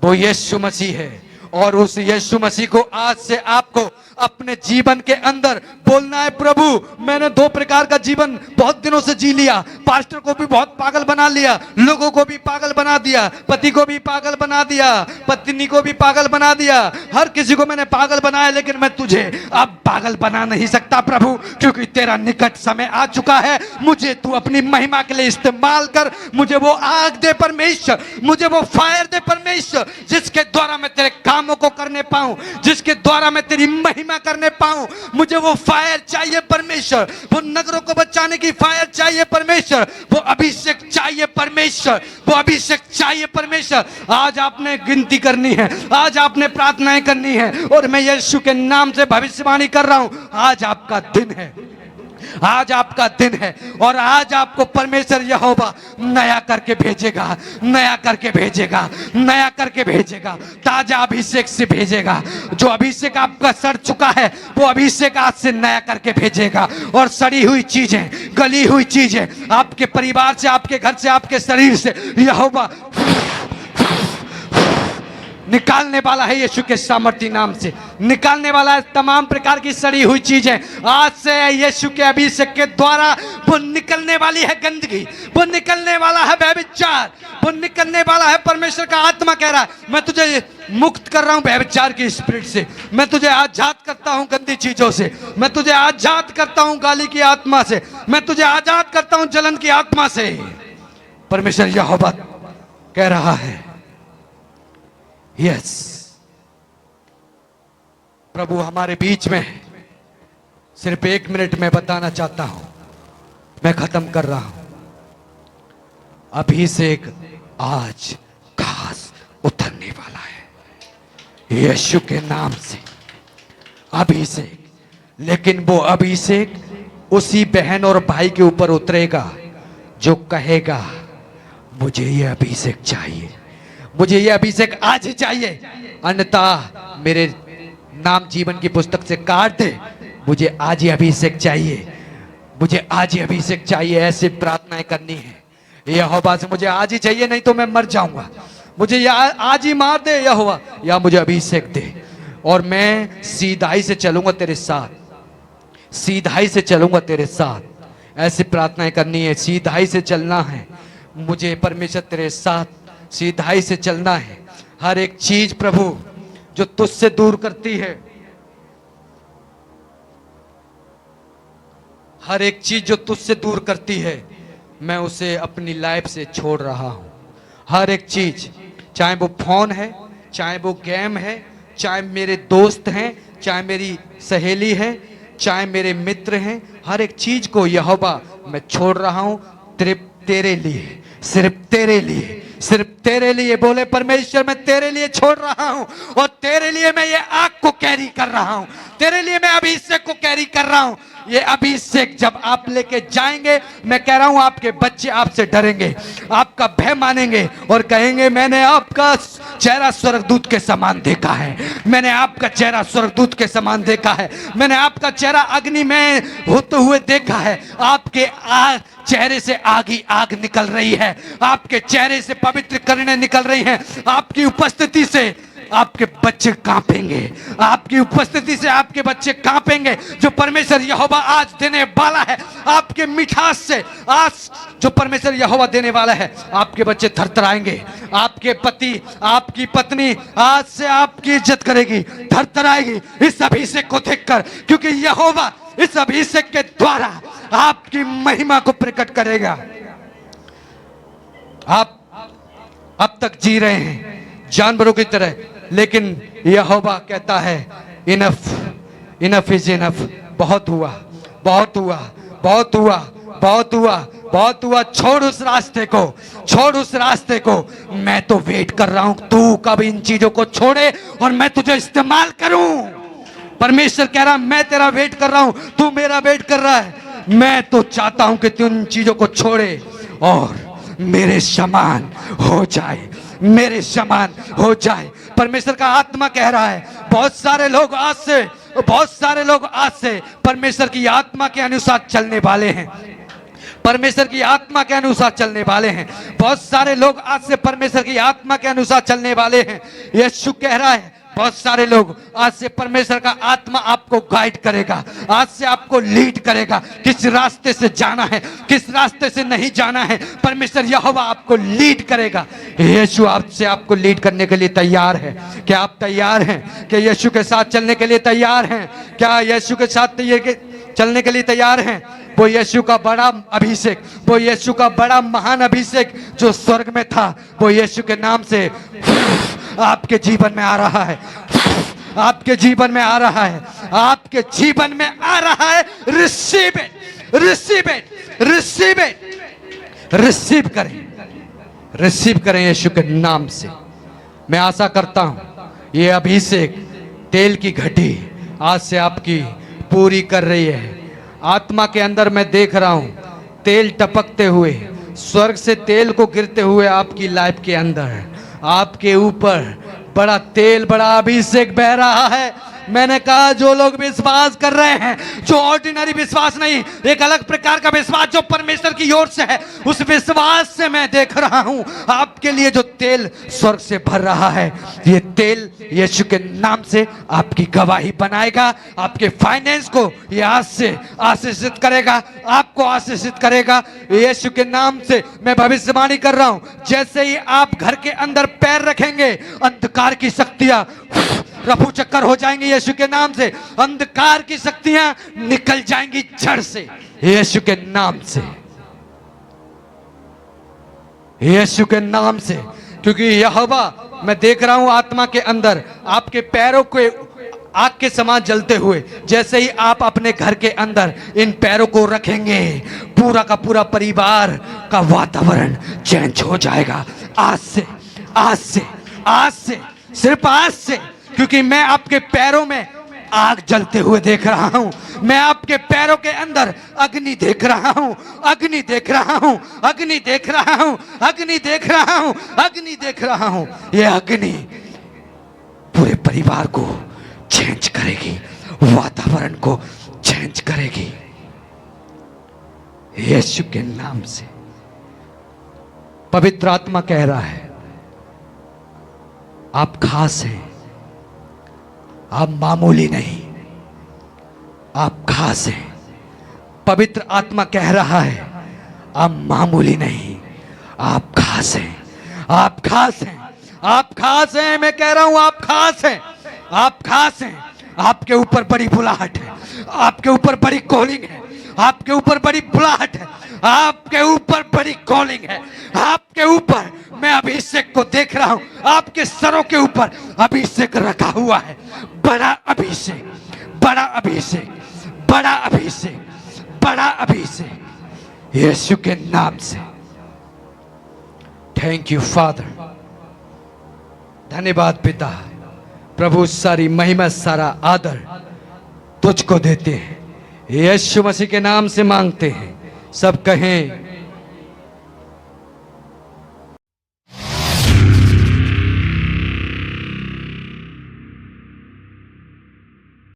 वो यीशु मसीह है। और उस यीशु मसीह को आज से आपको अपने जीवन के अंदर बोलना है, प्रभु मैंने दो प्रकार का जीवन बहुत दिनों से जी लिया, पास्टर को भी बहुत पागल बना लिया, लोगों को भी पागल बना दिया, पति को भी पागल बना दिया, पत्नी को भी पागल बना दिया, हर किसी को मैंने पागल बनाया, लेकिन मैं तुझे अब पागल बना नहीं सकता प्रभु, क्योंकि तेरा निकट समय आ चुका है। मुझे तू अपनी महिमा के लिए इस्तेमाल कर, मुझे वो आग दे परमेश्वर, मुझे वो फायर दे परमेश्वर, जिसके द्वारा मैं तेरे कामों को करने पाऊं, जिसके द्वारा मैं तेरी महिमा करने पाऊं। मुझे वो फायर चाहिए परमेश्वर, वो नगरों को बचाने की फायर चाहिए परमेश्वर, वो अभिषेक चाहिए परमेश्वर, वो अभिषेक चाहिए परमेश्वर। आज आपने गिनती करनी है, आज आपने प्रार्थनाएं करनी है, और मैं यीशु के नाम से भविष्यवाणी कर रहा हूं, आज आपका दिन है, आज आपका दिन है, और आज आपको परमेश्वर यहोवा नया करके भेजेगा, नया करके भेजेगा, नया करके भेजेगा, ताजा अभिषेक से भेजेगा। जो अभिषेक आपका सड़ चुका है, वो अभिषेक आज से नया करके भेजेगा। और सड़ी हुई चीजें, गली हुई चीजें आपके परिवार से, आपके घर से, आपके शरीर से यहोवा निकालने वाला है, यीशु के सामर्थी नाम से निकालने वाला है तमाम प्रकार की सड़ी हुई चीजें। आज से यीशु के अभिषेक के द्वारा वो निकलने वाली है गंदगी, वो निकलने वाला है व्यभिचार, वो निकलने वाला है। परमेश्वर का आत्मा कह रहा है मैं तुझे मुक्त कर रहा हूं व्यभिचार की स्पिरिट से, मैं तुझे आजाद करता हूं गंदी चीजों से, मैं तुझे आजाद करता हूं गाली की आत्मा से, मैं तुझे आजाद करता हूं जलन की आत्मा से। परमेश्वर यहोवा कह रहा है यस। प्रभु हमारे बीच में है। सिर्फ 1 मिनट में बताना चाहता हूं, मैं खत्म कर रहा हूं। अभिषेक आज खास उतरने वाला है यीशु के नाम से, अभिषेक। लेकिन वो अभिषेक उसी बहन और भाई के ऊपर उतरेगा जो कहेगा मुझे ये अभिषेक चाहिए, मुझे ये अभिषेक आज ही चाहिए, अन्यथा मेरे नाम जीवन की पुस्तक से काट दे, मुझे आज ही अभिषेक चाहिए, मुझे आज ही अभिषेक चाहिए। ऐसे प्रार्थनाएं करनी है यहोवा से, मुझे आज ही चाहिए, नहीं तो मैं मर जाऊंगा, मुझे आज ही मार दे यहोवा, या मुझे अभिषेक दे, और मैं सीधाई से चलूंगा तेरे साथ, सीधाई से चलूंगा तेरे साथ। ऐसी प्रार्थनाएं करनी है, सीधाई से चलना है मुझे परमेश्वर, तेरे साथ सीधाई से चलना है। हर एक चीज प्रभु जो तुझसे दूर करती है, हर एक चीज जो तुझसे दूर करती है, मैं उसे अपनी लाइफ से छोड़ रहा हूं। हर एक चीज, चाहे वो फोन है, चाहे वो गेम है, चाहे मेरे दोस्त हैं, चाहे मेरी सहेली है, चाहे मेरे मित्र हैं, हर एक चीज को यहोवा मैं छोड़ रहा हूं तेरे लिए, सिर्फ तेरे लिए, सिर्फ तेरे लिए। बोले परमेश्वर मैं तेरे लिए छोड़ रहा हूं, और तेरे लिए मैं ये आग को कैरी कर रहा हूं, तेरे लिए मैं अभिषेक को कैरी कर रहा हूं। ये अभिषेक जब आप लेके जाएंगे, मैं कह रहा हूं आपके बच्चे आपसे डरेंगे, आपका भय मानेंगे और कहेंगे मैंने आपका चेहरा स्वर्गदूत के समान देखा है, मैंने आपका चेहरा स्वर्गदूत के समान देखा है, मैंने आपका चेहरा अग्नि में होते हुए देखा है। आपके चेहरे से आग ही आग निकल रही है, आपके चेहरे से पवित्र किरणें निकल रही हैं। आपकी उपस्थिति से आपके बच्चे कांपेंगे, आपकी उपस्थिति से आपके बच्चे कांपेंगे। जो परमेश्वर यहोवा आज देने वाला है, आपके मिठास से आज जो परमेश्वर यहोवा देने वाला है, आपके बच्चे थरथराएंगे। आपके पति, आपकी पत्नी आज से आपकी इज्जत करेगी, थरथराएगी इस अभिषेक को देखकर, क्योंकि यहोवा इस अभिषेक के द्वारा आपकी महिमा को प्रकट करेगा। आप अब तक जी रहे हैं जानवरों की तरह, लेकिन यहोवा कहता है इनफ, इनफ इज इनफ, बहुत हुआ, बहुत हुआ, बहुत हुआ, बहुत हुआ, बहुत हुआ। छोड़ उस रास्ते को, छोड़ उस रास्ते को। मैं तो वेट कर रहा हूं तू कब इन चीजों को छोड़े और मैं तुझे इस्तेमाल करूं। परमेश्वर कह रहा मैं तेरा वेट कर रहा हूं, तू मेरा वेट कर रहा है। मैं तो चाहता हूं कि तू उन चीजों को छोड़े और मेरे समान हो जाए, मेरे समान हो जाए। परमेश्वर का आत्मा कह रहा है बहुत सारे लोग आज से, बहुत सारे लोग आज से परमेश्वर की आत्मा के अनुसार चलने वाले हैं, परमेश्वर की आत्मा के अनुसार चलने वाले हैं। बहुत सारे लोग आज से परमेश्वर की आत्मा के अनुसार चलने वाले हैं। यीशु कह रहा है बहुत सारे लोग आज से परमेश्वर का आत्मा आपको गाइड करेगा, आज से आपको लीड करेगा, किस रास्ते से जाना है, किस रास्ते से नहीं जाना है। परमेश्वर यहोवा आपको लीड करेगा। यीशु आपसे आपको लीड करने के लिए तैयार है। क्या आप तैयार हैं कि यीशु के साथ चलने के लिए तैयार हैं? क्या यीशु के साथ चलने के लिए तैयार हैं? वो यीशु का बड़ा अभिषेक, वो यीशु का बड़ा महान अभिषेक जो स्वर्ग में था, वो यीशु के नाम से आपके जीवन में आ रहा है, आपके जीवन में आ रहा है, आपके जीवन में आ रहा है। Receive it, receive it, receive it, receive करें, रिसीव करें यीशु के नाम से। मैं आशा करता हूं ये अभिषेक तेल की घटी आज से आपकी पूरी कर रही है। आत्मा के अंदर मैं देख रहा हूं तेल टपकते हुए, स्वर्ग से तेल को गिरते हुए आपकी लाइफ के अंदर, आपके ऊपर बड़ा तेल, बड़ा अभिषेक बह रहा है। मैंने कहा जो लोग विश्वास कर रहे हैं, जो ऑर्डिनरी विश्वास नहीं, एक अलग प्रकार का विश्वास जो परमेश्वर की ओर से है, उस विश्वास से मैं देख रहा हूं आपके लिए जो तेल स्वर्ग से भर रहा है। ये तेल यीशु के नाम से आपकी गवाही बनाएगा, आपके फाइनेंस को ये आज से आशीषित करेगा, आपको आशीषित करेगा। यीशु के नाम से मैं भविष्यवाणी कर रहा हूं, जैसे ही आप घर के अंदर पैर रखेंगे अंधकार की शक्तियां रफू चक्कर हो जाएंगी। यीशु के नाम से अंधकार की शक्तियां निकल जाएंगी जड़ से, यीशु के नाम से, यीशु के नाम से। क्योंकि यहोवा मैं देख रहा हूं आत्मा के अंदर आपके पैरों को आग के समान जलते हुए। जैसे ही आप अपने घर के अंदर इन पैरों को रखेंगे, पूरा का पूरा परिवार का वातावरण चेंज हो जाएगा। आज से, आज से, आज से, सिर्फ आज से, क्योंकि मैं आपके पैरों में आग जलते हुए देख रहा हूं, मैं आपके पैरों के अंदर अग्नि देख रहा हूं, अग्नि देख रहा हूं, अग्नि देख रहा हूं, अग्नि देख रहा हूं, अग्नि देख रहा हूं। यह अग्नि पूरे परिवार को चेंज करेगी, वातावरण को चेंज करेगी यीशु के नाम से। पवित्र आत्मा कह रहा है आप खास हैं, आप मामूली नहीं, आप खास हैं। पवित्र आत्मा कह रहा है आप मामूली नहीं, आप खास हैं, आप खास हैं, आप खास हैं। मैं कह रहा हूं आप खास हैं, आप खास हैं। आपके ऊपर बड़ी बुलाहट है, आपके ऊपर बड़ी कॉलिंग है, आपके ऊपर बड़ी बुलाहट है, आपके ऊपर बड़ी कॉलिंग है। आपके ऊपर मैं अभिषेक को देख रहा हूं, आपके सरों के ऊपर अभिषेक रखा हुआ है। बड़ा अभिषेक, बड़ा अभिषेक, बड़ा अभिषेक, बड़ा अभिषेक यीशु के नाम से। थैंक यू फादर, धन्यवाद पिता। प्रभु सारी महिमा, सारा आदर तुझको देते हैं यीशु मसीह के नाम से मांगते हैं, सब कहें